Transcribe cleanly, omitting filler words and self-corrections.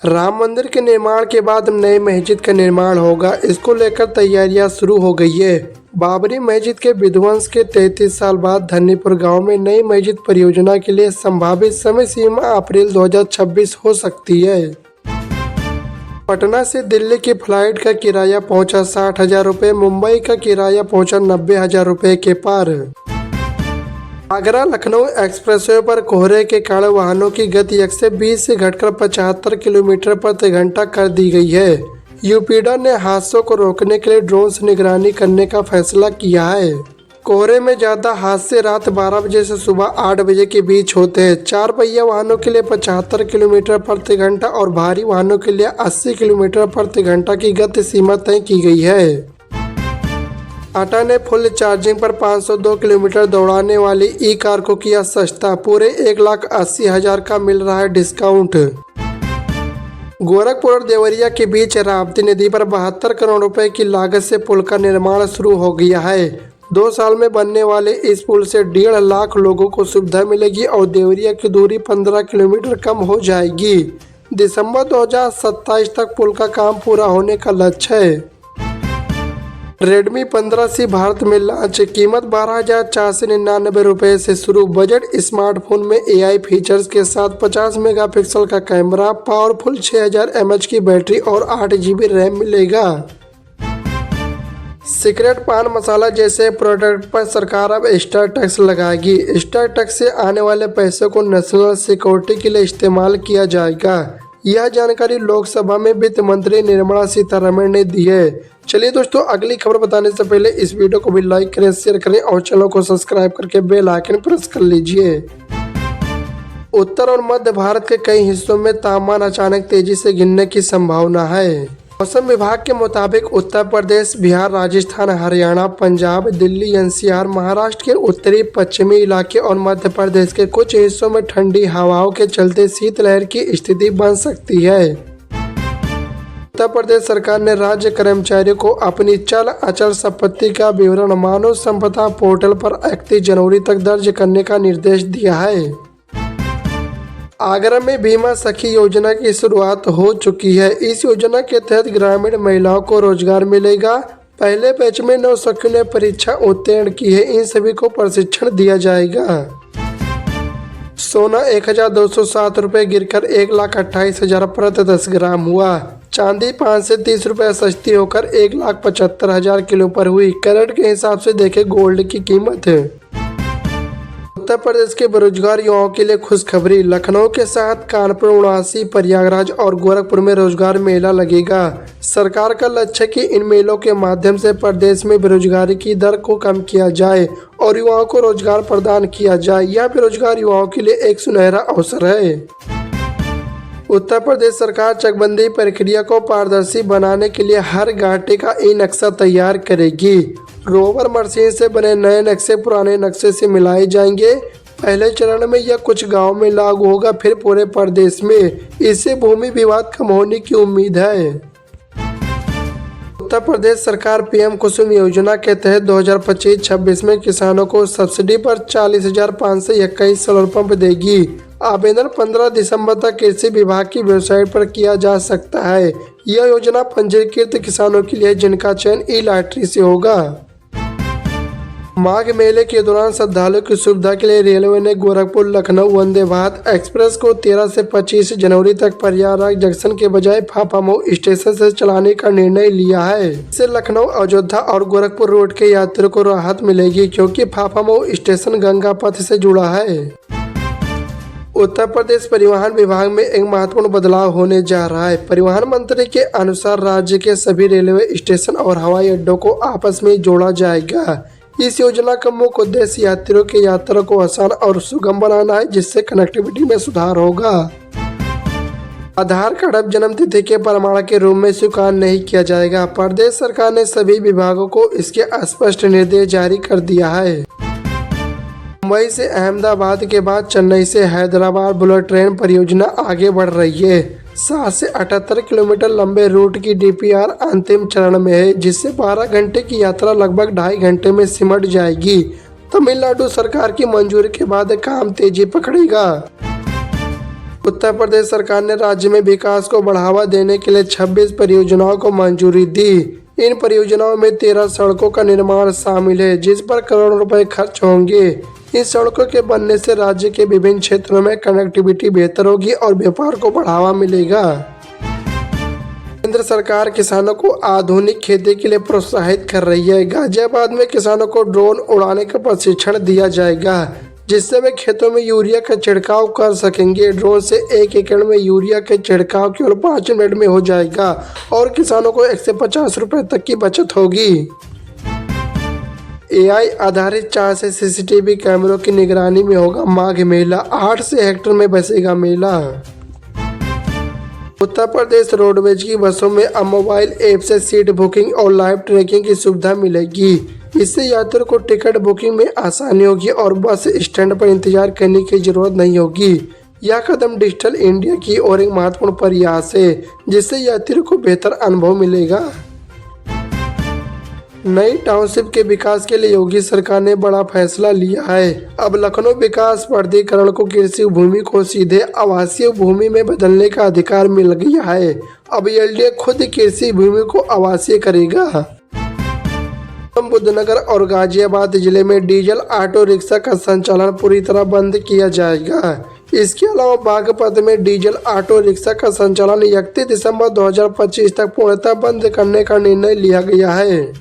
राम मंदिर के निर्माण के बाद नई मस्जिद का निर्माण होगा। इसको लेकर तैयारियां शुरू हो गई है। बाबरी मस्जिद के विध्वंस के 33 साल बाद धन्नीपुर गांव में नई मस्जिद परियोजना के लिए संभावित समय सीमा अप्रैल 2026 हो सकती है। पटना से दिल्ली की फ्लाइट का किराया पहुंचा 60,000 रुपये, मुंबई का किराया पहुंचा 90,000 रुपये के पार। आगरा लखनऊ एक्सप्रेसवे पर कोहरे के कारण वाहनों की गति 120 से घटकर 75 किलोमीटर प्रति घंटा कर दी गई है। यूपीडा ने हादसों को रोकने के लिए ड्रोन से निगरानी करने का फैसला किया है। कोहरे में ज्यादा हादसे रात 12 बजे से सुबह 8 बजे के बीच होते हैं। 4 पहिया वाहनों के लिए 75 किलोमीटर प्रति घंटा और भारी वाहनों के लिए 80 किलोमीटर प्रति घंटा की गति सीमा तय की गई है। टाटा ने फुल चार्जिंग पर 502 किलोमीटर दौड़ाने वाली ई कार को किया सस्ता, पूरे 1,80,000 का मिल रहा है डिस्काउंट। गोरखपुर और देवरिया के बीच राप्ती नदी पर 72 करोड़ रुपए की लागत से पुल का निर्माण शुरू हो गया है। 2 साल में बनने वाले इस पुल से 1.5 लाख लोगों को सुविधा मिलेगी और देवरिया की दूरी 15 किलोमीटर कम हो जाएगी। दिसंबर 2027 तक पुल का काम पूरा होने का लक्ष्य है। रेडमी 15C भारत में लॉन्च, कीमत 12,499 रुपये से शुरू। बजट स्मार्टफोन में AI फीचर्स के साथ 50 मेगापिक्सल का कैमरा, पावरफुल 6000 mAh की बैटरी और 8 GB रैम मिलेगा। सिगरेट, पान मसाला जैसे प्रोडक्ट पर सरकार अब एक्स्ट्रा टैक्स लगाएगी। एक्स्ट्रा टैक्स से आने वाले पैसों को नेशनल सिक्योरिटी के लिए इस्तेमाल किया जाएगा। यह जानकारी लोकसभा में वित्त मंत्री निर्मला सीतारमण ने दी है। चलिए दोस्तों, अगली खबर बताने से पहले इस वीडियो को भी लाइक करें, शेयर करें और चैनल को सब्सक्राइब करके बेल आइकन प्रेस कर लीजिए। उत्तर और मध्य भारत के कई हिस्सों में तापमान अचानक तेजी से गिरने की संभावना है। मौसम विभाग के मुताबिक उत्तर प्रदेश, बिहार, राजस्थान, हरियाणा, पंजाब, दिल्ली, NCR, महाराष्ट्र के उत्तरी पश्चिमी इलाके और मध्य प्रदेश के कुछ हिस्सों में ठंडी हवाओं के चलते शीतलहर की स्थिति बन सकती है। उत्तर प्रदेश सरकार ने राज्य कर्मचारियों को अपनी चल अचल संपत्ति का विवरण मानव संपदा पोर्टल पर 31 जनवरी तक दर्ज करने का निर्देश दिया है। आगरा में बीमा सखी योजना की शुरुआत हो चुकी है। इस योजना के तहत ग्रामीण महिलाओं को रोजगार मिलेगा। पहले बैच में 9 सखियों ने परीक्षा उत्तीर्ण की है। इन सभी को प्रशिक्षण दिया जाएगा। सोना 1,207 रुपये गिरकर 1,28,000 प्रति 10 ग्राम हुआ। चांदी 5 से 30 रुपये सस्ती होकर 1,75,000 किलो पर हुई। कैरेट के हिसाब से देखें गोल्ड की कीमत है। उत्तर प्रदेश के बेरोजगार युवाओं के लिए खुशखबरी, लखनऊ के साथ कानपुर, वाराणसी, प्रयागराज और गोरखपुर में रोजगार मेला लगेगा। सरकार का लक्ष्य है कि इन मेलों के माध्यम से प्रदेश में बेरोजगारी की दर को कम किया जाए और युवाओं को रोजगार प्रदान किया जाए। यह बेरोजगार युवाओं के लिए एक सुनहरा अवसर है। उत्तर प्रदेश सरकार चकबंदी प्रक्रिया को पारदर्शी बनाने के लिए हर घाटी का ई-नक्शा तैयार करेगी। रोवर मशीन से बने नए नक्शे पुराने नक्शे से मिलाए जाएंगे। पहले चरण में यह कुछ गांव में लागू होगा, फिर पूरे प्रदेश में। इससे भूमि विवाद कम होने की उम्मीद है। उत्तर प्रदेश सरकार PM कुसुम योजना के तहत 2025-26 में किसानों को सब्सिडी पर 40,521 सोलर पंप देगी। आवेदन 15 दिसंबर तक कृषि विभाग की वेबसाइट पर किया जा सकता है। यह योजना पंजीकृत किसानों के लिए जिनका चयन ई-लॉटरी से होगा। माघ मेले के दौरान श्रद्धालुओं की सुविधा के लिए रेलवे ने गोरखपुर लखनऊ वंदे भारत एक्सप्रेस को 13 से 25 जनवरी तक प्रयागराज जंक्शन के बजाय फाफामऊ स्टेशन से चलाने का निर्णय लिया है। इससे लखनऊ, अयोध्या और गोरखपुर रोड के यात्रियों को राहत मिलेगी, क्योंकि फाफामऊ स्टेशन गंगा पथ से जुड़ा है। उत्तर प्रदेश परिवहन विभाग में एक महत्वपूर्ण बदलाव होने जा रहा है। परिवहन मंत्री के अनुसार राज्य के सभी रेलवे स्टेशन और हवाई अड्डों को आपस में जोड़ा जाएगा। इस योजना का मुख्य उद्देश्य यात्रियों की यात्रा को आसान और सुगम बनाना है, जिससे कनेक्टिविटी में सुधार होगा। आधार कार्ड अब जन्म तिथि के प्रमाण के रूप में स्वीकार नहीं किया जाएगा। प्रदेश सरकार ने सभी विभागों को इसके स्पष्ट निर्देश जारी कर दिया है। मुंबई से अहमदाबाद के बाद चेन्नई से हैदराबाद बुलेट ट्रेन परियोजना आगे बढ़ रही है। 7 से 78 किलोमीटर लंबे रूट की DPR अंतिम चरण में है, जिससे 12 घंटे की यात्रा लगभग 2.5 घंटे में सिमट जाएगी। तमिलनाडु सरकार की मंजूरी के बाद काम तेजी पकड़ेगा। उत्तर प्रदेश सरकार ने राज्य में विकास को बढ़ावा देने के लिए 26 परियोजनाओं को मंजूरी दी। इन परियोजनाओं में 13 सड़कों का निर्माण शामिल है, जिस पर करोड़ों रुपए खर्च होंगे। इन सड़कों के बनने से राज्य के विभिन्न क्षेत्रों में कनेक्टिविटी बेहतर होगी और व्यापार को बढ़ावा मिलेगा। केंद्र सरकार किसानों को आधुनिक खेती के लिए प्रोत्साहित कर रही है। गाजियाबाद में किसानों को ड्रोन उड़ाने का प्रशिक्षण दिया जाएगा, जिससे वे खेतों में यूरिया का छिड़काव कर सकेंगे। ड्रोन से 1 एकड़ में यूरिया के छिड़काव केवल 5 मिनट में हो जाएगा और किसानों को 150 रुपए तक की बचत होगी। AI आधारित 4 से CCTV कैमरों की निगरानी में होगा माघ मेला। 8 से हेक्टेयर में बसेगा मेला। उत्तर प्रदेश रोडवेज की बसों में अब मोबाइल ऐप से सीट बुकिंग और लाइव ट्रैकिंग की सुविधा मिलेगी। इससे यात्रियों को टिकट बुकिंग में आसानी होगी और बस स्टैंड पर इंतजार करने की जरूरत नहीं होगी। यह कदम डिजिटल इंडिया की ओर एक महत्वपूर्ण प्रयास है, जिससे यात्रियों को बेहतर अनुभव मिलेगा। नई टाउनशिप के विकास के लिए योगी सरकार ने बड़ा फैसला लिया है। अब लखनऊ विकास प्राधिकरण को कृषि भूमि को सीधे आवासीय भूमि में बदलने का अधिकार मिल गया है। अब LDA खुद कृषि भूमि को आवासीय करेगा। बुद्धनगर और गाजियाबाद जिले में डीजल ऑटो रिक्शा का संचालन पूरी तरह बंद किया जाएगा। इसके अलावा बागपत में डीजल ऑटो रिक्शा का संचालन 31 दिसंबर 2025 तक पूर्णतः बंद करने का निर्णय लिया गया है।